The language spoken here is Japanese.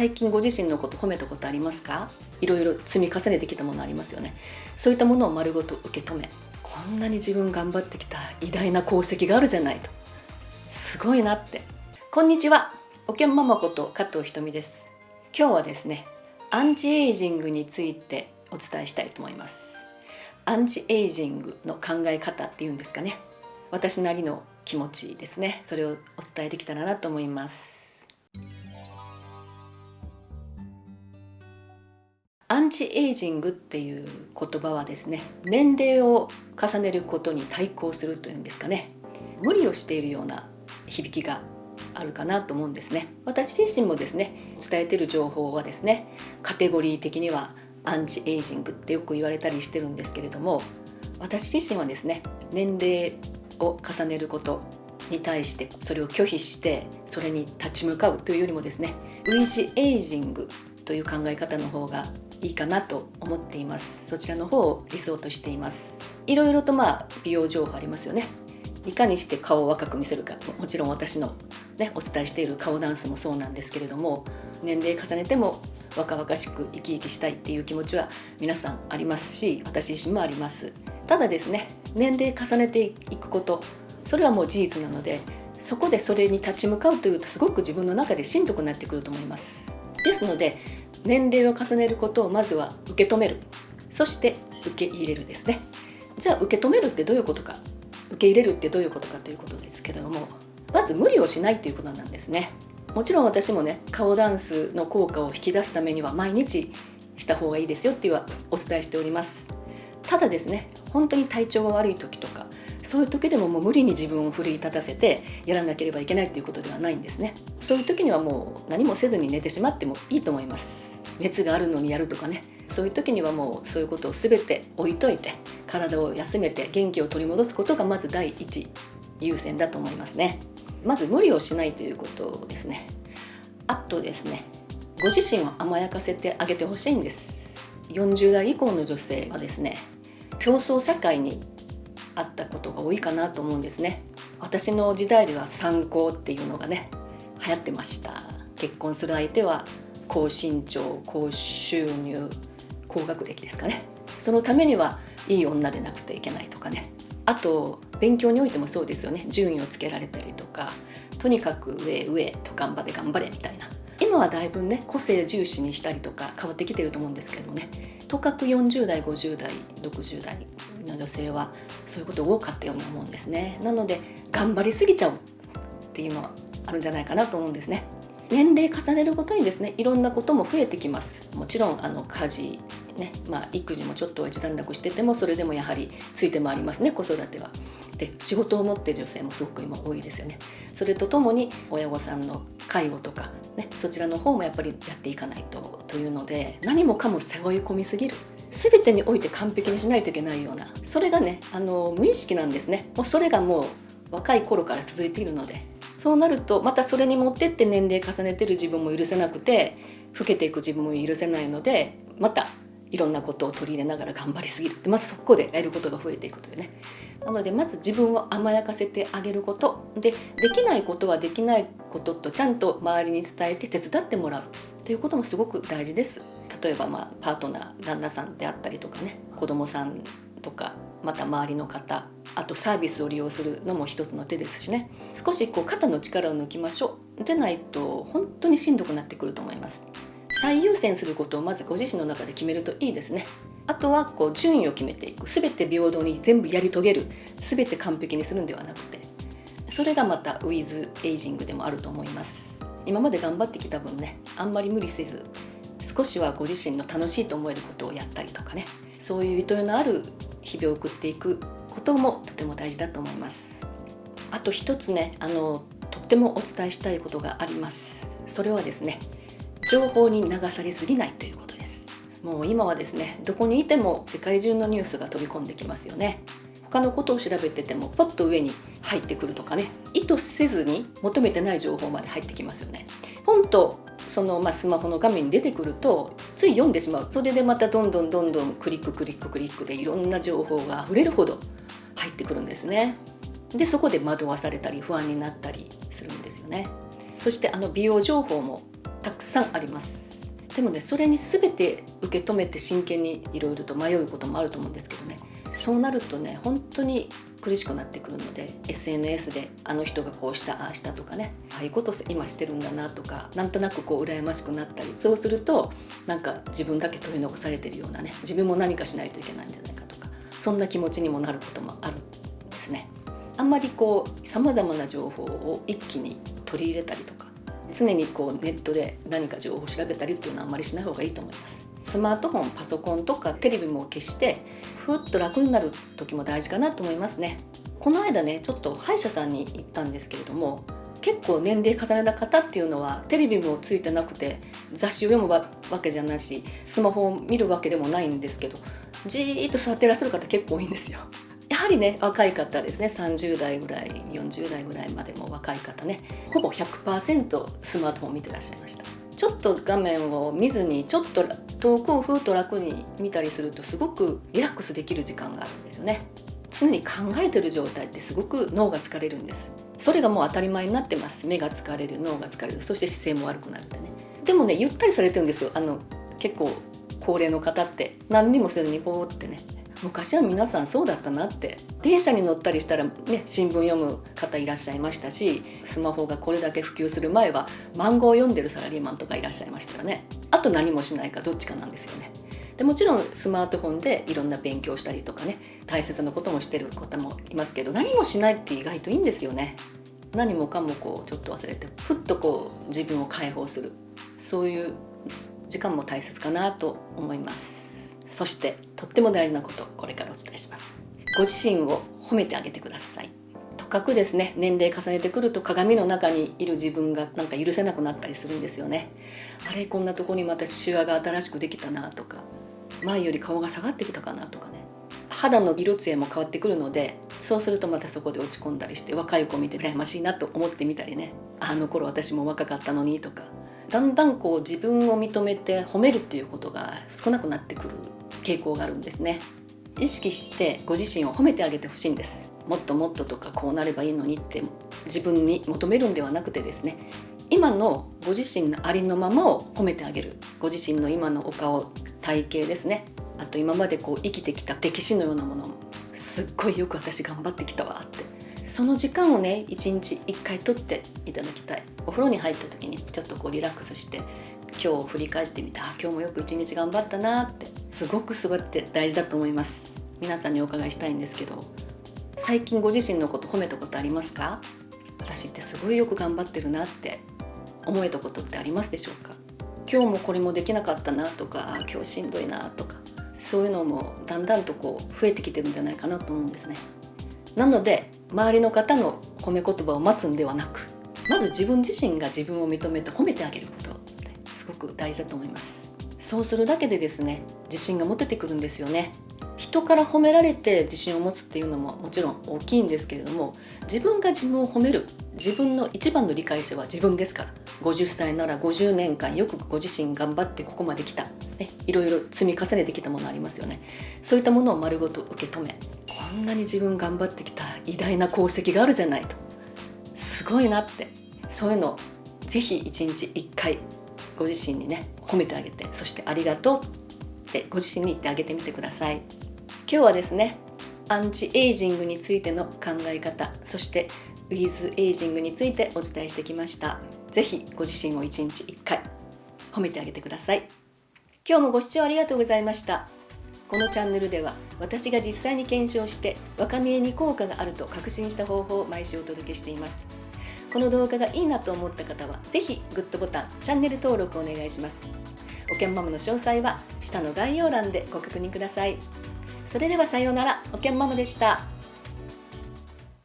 最近ご自身のこと褒めたことありますか？いろいろ積み重ねてきたものありますよね。そういったものを丸ごと受け止め、こんなに自分頑張ってきた偉大な功績があるじゃないと、すごいなって。こんにちは、おけんママこと加藤ひとみです。今日はですね、アンチエイジングについてお伝えしたいと思います。アンチエイジングの考え方っていうんですかね、私なりの気持ちですね、それをお伝えできたらなと思います。アンチエイジングっていう言葉はですね、年齢を重ねることに対抗するというんですかね、無理をしているような響きがあるかなと思うんですね。私自身もですね、伝えている情報はですね、カテゴリー的にはアンチエイジングってよく言われたりしてるんですけれども、私自身はですね、年齢を重ねることに対してそれを拒否してそれに立ち向かうというよりもですね、ウィジエイジングという考え方の方がいいかなと思っています。そちらの方を理想としています。いろいろと美容情報ありますよね。いかにして顔を若く見せるか、もちろん私の、お伝えしている顔ダンスもそうなんですけれども、年齢重ねても若々しく生き生きしたいっていう気持ちは皆さんありますし、私自身もあります。ただですね、年齢重ねていくこと、それはもう事実なので、そこでそれに立ち向かうというとすごく自分の中でしんどくなってくると思います。ですので、年齢を重ねることをまずは受け止める、そして受け入れるですね。じゃあ受け止めるってどういうことか、受け入れるってどういうことかということですけれども、まず無理をしないということなんですね。もちろん私もね、顔ダンスの効果を引き出すためには毎日した方がいいですよっていうはお伝えしております。ただですね、本当に体調が悪い時とか、そういう時でももう無理に自分を奮い立たせてやらなければいけないということではないんですね。そういう時にはもう何もせずに寝てしまってもいいと思います。熱があるのにやるとかね、そういう時にはもうそういうことを全て置いといて、体を休めて元気を取り戻すことがまず第一優先だと思いますね。まず無理をしないということですね。あとですね、ご自身を甘やかせてあげてほしいんです。40代以降の女性はですね、競争社会にあったことが多いかなと思うんですね。私の時代では参考っていうのがね、流行ってました。結婚する相手は高身長、高収入、高学歴ですかね。そのためにはいい女でなくていけないとかね。あと勉強においてもそうですよね。順位をつけられたりとか、とにかく上と頑張れみたいな。今はだいぶね、個性重視にしたりとか変わってきてると思うんですけどね。とかく40代、50代、60代の女性はそういうこと多かったように思うんですね。なので頑張りすぎちゃうっていうのはあるんじゃないかなと思うんですね。年齢重ねるごとにですね、いろんなことも増えてきます。もちろん家事ね、育児もちょっと一段落してても、それでもやはりついて回りますね、子育ては。で、仕事を持っている女性もすごく今多いですよね。それとともに親御さんの介護とかね、そちらの方もやっぱりやっていかないというので、何もかも背負い込みすぎる、全てにおいて完璧にしないといけないような、それがね、無意識なんですね。もうそれがもう若い頃から続いているので、そうなるとまたそれに持ってって年齢重ねてる自分も許せなくて、老けていく自分も許せないので、またいろんなことを取り入れながら頑張りすぎる。まずそこでやることが増えていくというね。なのでまず自分を甘やかせてあげることで、できないことはできないこととちゃんと周りに伝えて手伝ってもらうということもすごく大事です。例えばパートナー、旦那さんであったりとかね、子供さんとか、また周りの方、あとサービスを利用するのも一つの手ですしね。少し肩の力を抜きましょう。でないと本当にしんどくなってくると思います。最優先することをまずご自身の中で決めるといいですね。あとは順位を決めていく。全て平等に全部やり遂げる、全て完璧にするんではなくて、それがまたウィズエイジングでもあると思います。今まで頑張ってきた分ね、あんまり無理せず、少しはご自身の楽しいと思えることをやったりとかね、そういうゆとりのある日々を送っていくこともとても大事だと思います。あと一つね、とってもお伝えしたいことがあります。それはですね、情報に流されすぎないということです。もう今はですね、どこにいても世界中のニュースが飛び込んできますよね。他のことを調べててもポッと上に入ってくるとかね、意図せずに求めてない情報まで入ってきますよね。ポンとそのスマホの画面に出てくるとつい読んでしまう。それでまたどんどんクリックでいろんな情報が溢れるほど入ってくるんですね。でそこで惑わされたり不安になったりするんですよね。そして美容情報もたくさんあります。でもね、それに全て受け止めて真剣にいろいろと迷うこともあると思うんですけどね、そうなるとね本当に苦しくなってくるので、 SNS であの人がこうしたああしたとかね、ああいうこと今してるんだなとか、なんとなくこう羨ましくなったり、そうするとなんか自分だけ取り残されてるようなね、自分も何かしないといけないんじゃないかとか、そんな気持ちにもなることもあるんですね。あんまりこうさまざまな情報を一気に取り入れたりとか、常にこうネットで何か情報を調べたりっていうのはあんまりしない方がいいと思います。スマートフォン、パソコンとかテレビも消して、ふっと楽になる時も大事かなと思いますね。この間ねちょっと歯医者さんに行ったんですけれども、結構年齢重ねた方っていうのはテレビもついてなくて、雑誌を読むわけじゃないし、スマホを見るわけでもないんですけど、じーっと座ってらっしゃる方結構多いんですよ。やはりね若い方ですね、30代ぐらい40代ぐらいまでも若い方ね、ほぼ 100% スマートフォンを見てらっしゃいました。ちょっと画面を見ずにちょっと遠くをふーっと楽に見たりすると、すごくリラックスできる時間があるんですよね。常に考えてる状態ってすごく脳が疲れるんです。それがもう当たり前になってます。目が疲れる、脳が疲れる、そして姿勢も悪くなるってね。でもねゆったりされてるんですよ。結構高齢の方って何にもせずにぼーってね。昔は皆さんそうだったなって。電車に乗ったりしたらね新聞読む方いらっしゃいましたし、スマホがこれだけ普及する前は漫画を読んでるサラリーマンとかいらっしゃいましたよね。あと何もしないかどっちかなんですよね。でもちろんスマートフォンでいろんな勉強したりとかね、大切なこともしてる方もいますけど、何もしないって意外といいんですよね。何もかもこうちょっと忘れてふっとこう自分を解放する、そういう時間も大切かなと思います。そしてとっても大事なこと、これからお伝えします。ご自身を褒めてあげてください。とかくですね、年齢重ねてくると鏡の中にいる自分がなんか許せなくなったりするんですよね。あれ、こんなとこにまたシワが新しくできたなとか、前より顔が下がってきたかなとかね、肌の色艶も変わってくるので、そうするとまたそこで落ち込んだりして、若い子を見て羨ましいなと思ってみたりね、あの頃私も若かったのにとか、だんだんこう自分を認めて褒めるっていうことが少なくなってくる傾向があるんですね。意識してご自身を褒めてあげてほしいんです。もっともっととかこうなればいいのにって自分に求めるんではなくてですね、今のご自身のありのままを褒めてあげる。ご自身の今のお顔、体型ですね、あと今までこう生きてきた歴史のようなもの、すっごいよく私頑張ってきたわって、その時間をね1日1回取っていただきたい。お風呂に入った時にちょっとこうリラックスして、今日を振り返ってみて、今日もよく1日頑張ったなって、すごくって大事だと思います。皆さんにお伺いしたいんですけど、最近ご自身のこと褒めたことありますか？私ってすごいよく頑張ってるなって思えたことってありますでしょうか？今日もこれもできなかったなとか、今日しんどいなとか、そういうのもだんだんとこう増えてきてるんじゃないかなと思うんですね。なので周りの方の褒め言葉を待つんではなく、まず自分自身が自分を認めて褒めてあげることってすごく大事だと思います。そうするだけでですね、自信が持ててくるんですよね。人から褒められて自信を持つっていうのももちろん大きいんですけれども、自分が自分を褒める、自分の一番の理解者は自分ですから。50歳なら50年間よくご自身頑張ってここまで来た、ね、いろいろ積み重ねてきたものありますよね。そういったものを丸ごと受け止め、こんなに自分頑張ってきた偉大な功績があるじゃないと、すごいなって、そういうのをぜひ1日1回ご自身にね褒めてあげて、そしてありがとうってご自身に言ってあげてみてください。今日はですね、アンチエイジングについての考え方、そしてウィズエイジングについてお伝えしてきました。ぜひご自身を1日1回褒めてあげてください。今日もご視聴ありがとうございました。このチャンネルでは私が実際に検証して若見えに効果があると確信した方法を毎週お届けしています。この動画がいいなと思った方はぜひグッドボタン、チャンネル登録お願いします。おけんママの詳細は下の概要欄でご確認ください。それではさようなら。おけんママでした。